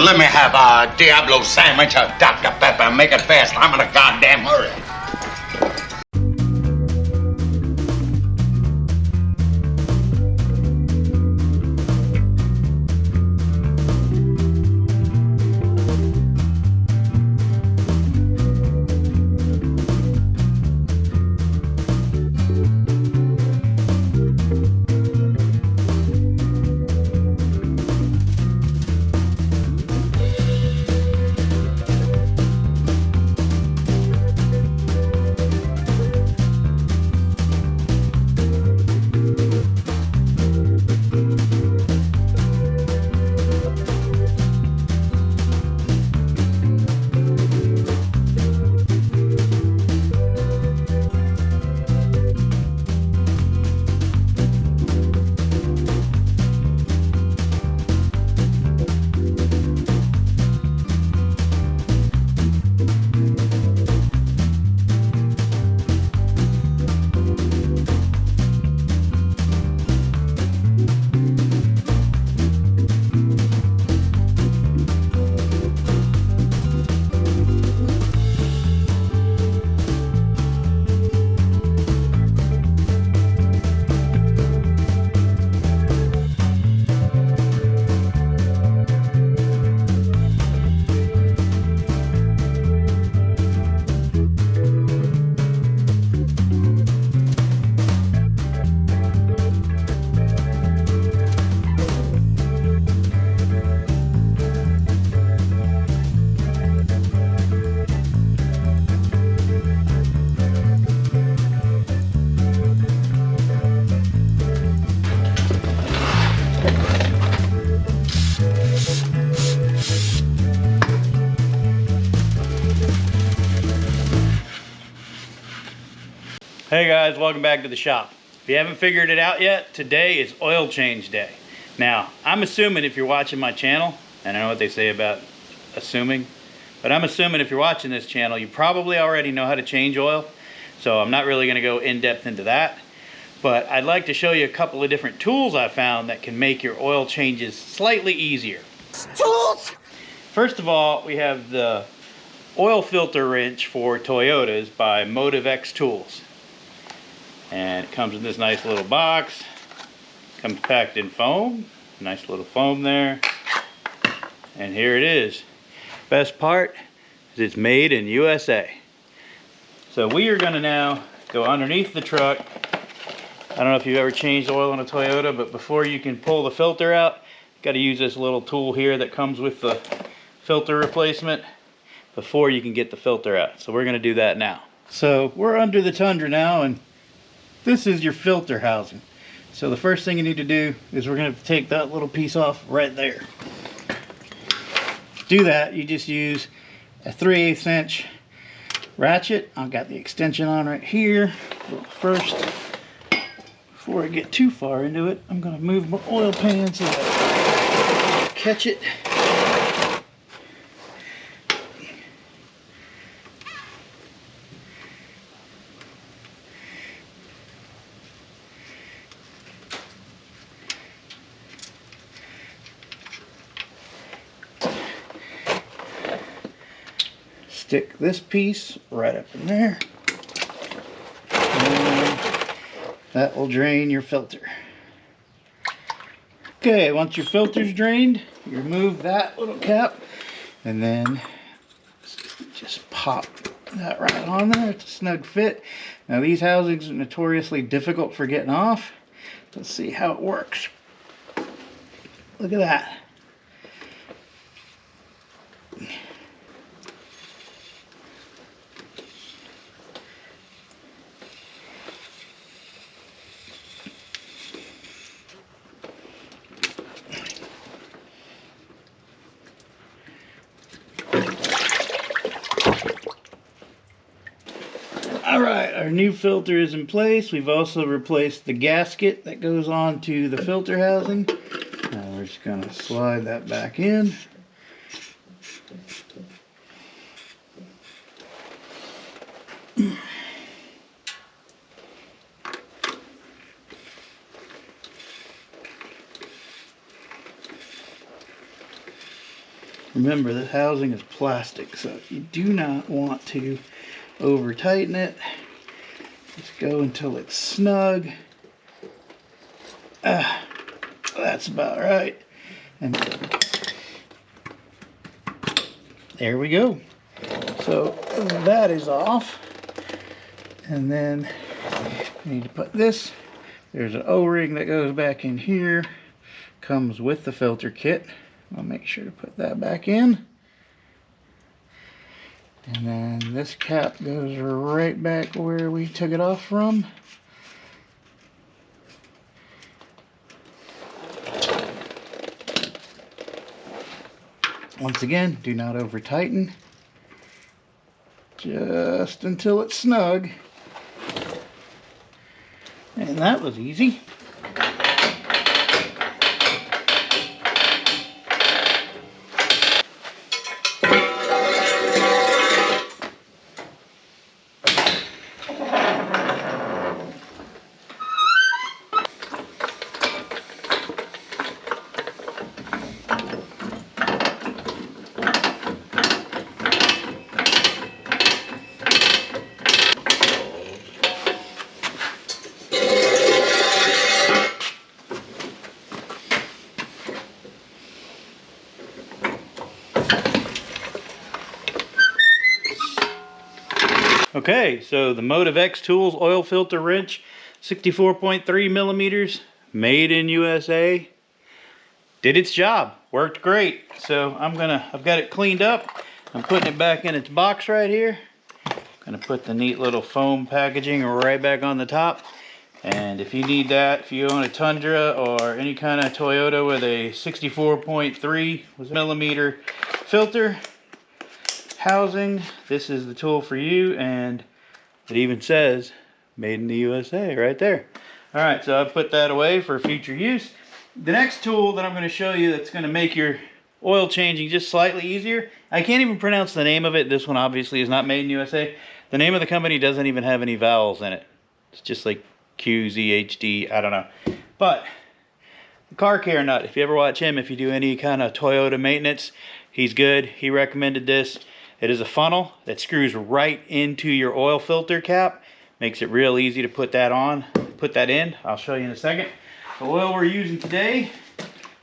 Let me have a Diablo sandwich, a Dr. Pepper, make it fast. I'm in a goddamn hurry. Hey guys, welcome back to the shop. If you haven't figured it out yet, today is oil change day. Now, I'm assuming if you're watching my channel, and I know what they say about assuming, but I'm assuming if you're watching this channel, you probably already know how to change oil. So I'm not really gonna go in depth into that. But I'd like to show you a couple of different tools I found that can make your oil changes slightly easier. Tools! First of all, we have the oil filter wrench for Toyotas by Motiv Tools. And it comes in this nice little box. Comes packed in foam. Nice little foam there. And here it is. Best part is it's made in USA. So we are going to now go underneath the truck. I don't know if you've ever changed oil on a Toyota, but before you can pull the filter out, you've got to use this little tool here that comes with the filter replacement before you can get the filter out. So we're going to do that now. So we're under the Tundra now, and this is your filter housing. So the first thing you need to do is we're going to take that little piece off right there. To do that, you just use a 3/8 inch ratchet. I've got the extension on right here. First, before I get too far into it, I'm going to move my oil pan so that I catch it. Stick this piece right up in there, and that will drain your filter. Okay, once your filter's drained, you remove that little cap, and then just pop that right on there. It's a snug fit. Now these housings are notoriously difficult for getting off. Let's see how it works. Look at that. Alright, our new filter is in place. We've also replaced the gasket that goes on to the filter housing. Now we're just going to slide that back in. Remember, this housing is plastic, so you do not want to over tighten it. Just go until it's snug. That's about right. And there we go. So that is off. And then we need to put this. There's an O-ring that goes back in here. Comes with the filter kit. I'll make sure to put that back in. And then this cap goes right back where we took it off from. Once again, do not over tighten. Just until it's snug. And that was easy. Okay, so the Motiv X Tools oil filter wrench, 64.3 millimeters, made in USA, did its job, worked great. So I've got it cleaned up. I'm putting it back in its box right here. I'm gonna put the neat little foam packaging right back on the top. And if you need that, if you own a Tundra or any kind of Toyota with a 64.3 millimeter filter housing, this is the tool for you. And it even says made in the USA right there. All right, so I've put that away for future use. The next tool that I'm going to show you that's going to make your oil changing just slightly easier, I can't even pronounce the name of it. This one obviously is not made in USA. The name of the company doesn't even have any vowels in it. It's just like QZHD, I don't know. But the car care nut, if you ever watch him, if you do any kind of Toyota maintenance, he's good. He recommended this. It is a funnel that screws right into your oil filter cap. Makes it real easy to put that on, put that in. I'll show you in a second. The oil we're using today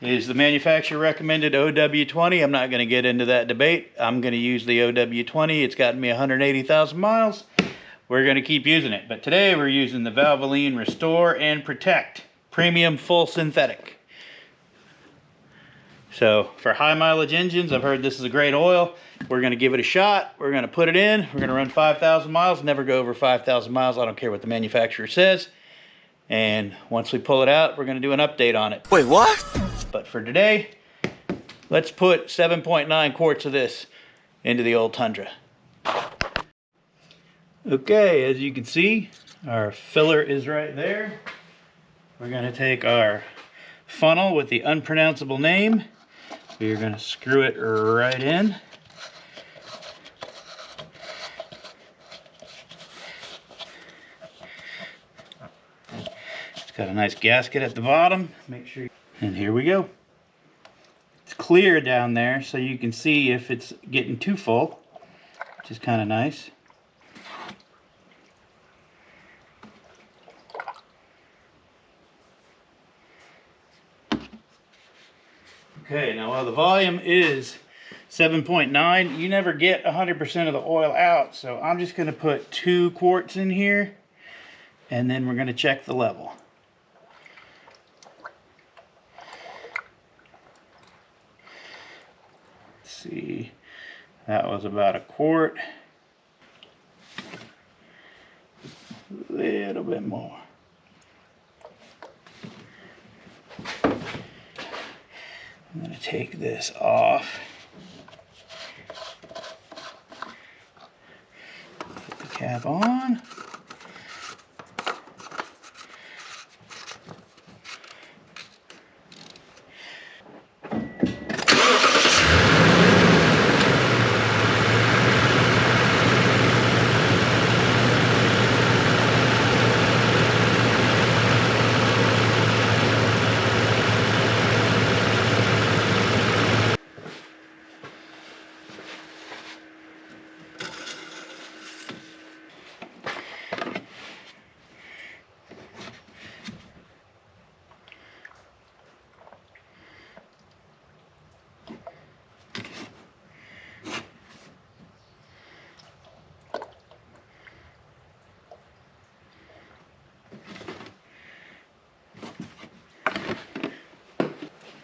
is the manufacturer recommended OW20. I'm not going to get into that debate. I'm going to use the OW20. It's gotten me 180,000 miles. We're going to keep using it. But today we're using the Valvoline Restore and Protect Premium Full Synthetic. So for high mileage engines, I've heard this is a great oil. We're going to give it a shot. We're going to put it in. We're going to run 5,000 miles. Never go over 5,000 miles. I don't care what the manufacturer says. And once we pull it out, we're going to do an update on it. Wait, what? But for today, let's put 7.9 quarts of this into the old Tundra. Okay, as you can see, our filler is right there. We're going to take our funnel with the unpronounceable name. We're going to screw it right in. It's got a nice gasket at the bottom. Make sure. And here we go. It's clear down there so you can see if it's getting too full, which is kind of nice. Okay, now while the volume is 7.9, you never get 100% of the oil out. So I'm just going to put 2 quarts in here, and then we're going to check the level. Let's see, that was about 1 quart. A little bit more. I'm going to take this off. Put the cap on.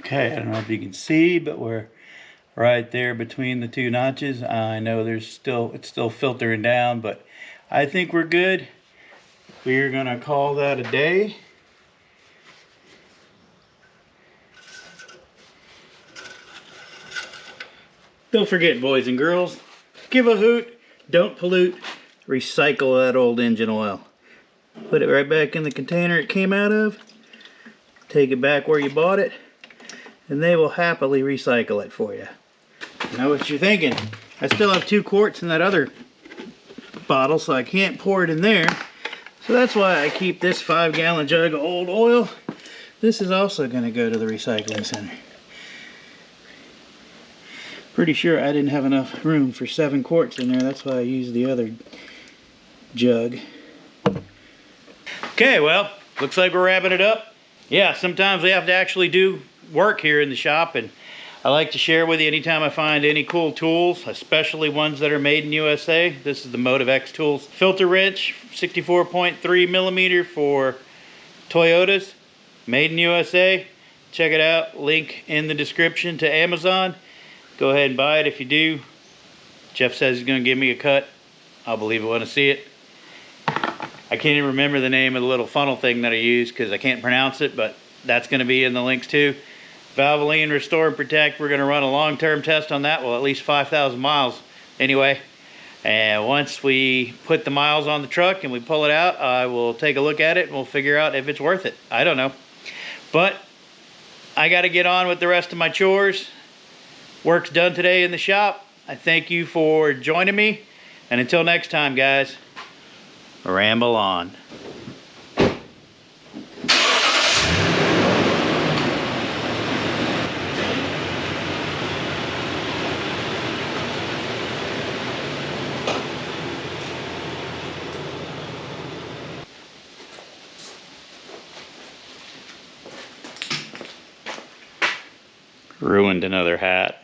Okay, I don't know if you can see, but we're right there between the two notches. I know it's still filtering down, but I think we're good. We're gonna call that a day. Don't forget, boys and girls, give a hoot, don't pollute, recycle that old engine oil. Put it right back in the container it came out of, take it back where you bought it, and they will happily recycle it for you. I know what you're thinking. I still have 2 quarts in that other bottle, so I can't pour it in there. So that's why I keep this 5-gallon jug of old oil. This is also going to go to the recycling center. Pretty sure I didn't have enough room for 7 quarts in there. That's why I used the other jug. Okay, well, looks like we're wrapping it up. Yeah, sometimes we have to actually do work here in the shop, and I like to share with you anytime I find any cool tools, especially ones that are made in USA. This is the Motiv X Tools filter wrench, 64.3 millimeter for Toyotas, made in USA. Check it out, link in the description to Amazon. Go ahead and buy it if you do. Jeff says he's gonna give me a cut. I'll believe it when I see it. I can't even remember the name of the little funnel thing that I use because I can't pronounce it, but that's gonna be in the links too. Valvoline Restore and Protect, we're gonna run a long-term test on that. Well, at least 5,000 miles anyway. And once we put the miles on the truck and we pull it out, I will take a look at it and we'll figure out if it's worth it. I don't know. But I gotta get on with the rest of my chores. Work's done today in the shop. I thank you for joining me. And until next time, guys, ramble on. Ruined another hat.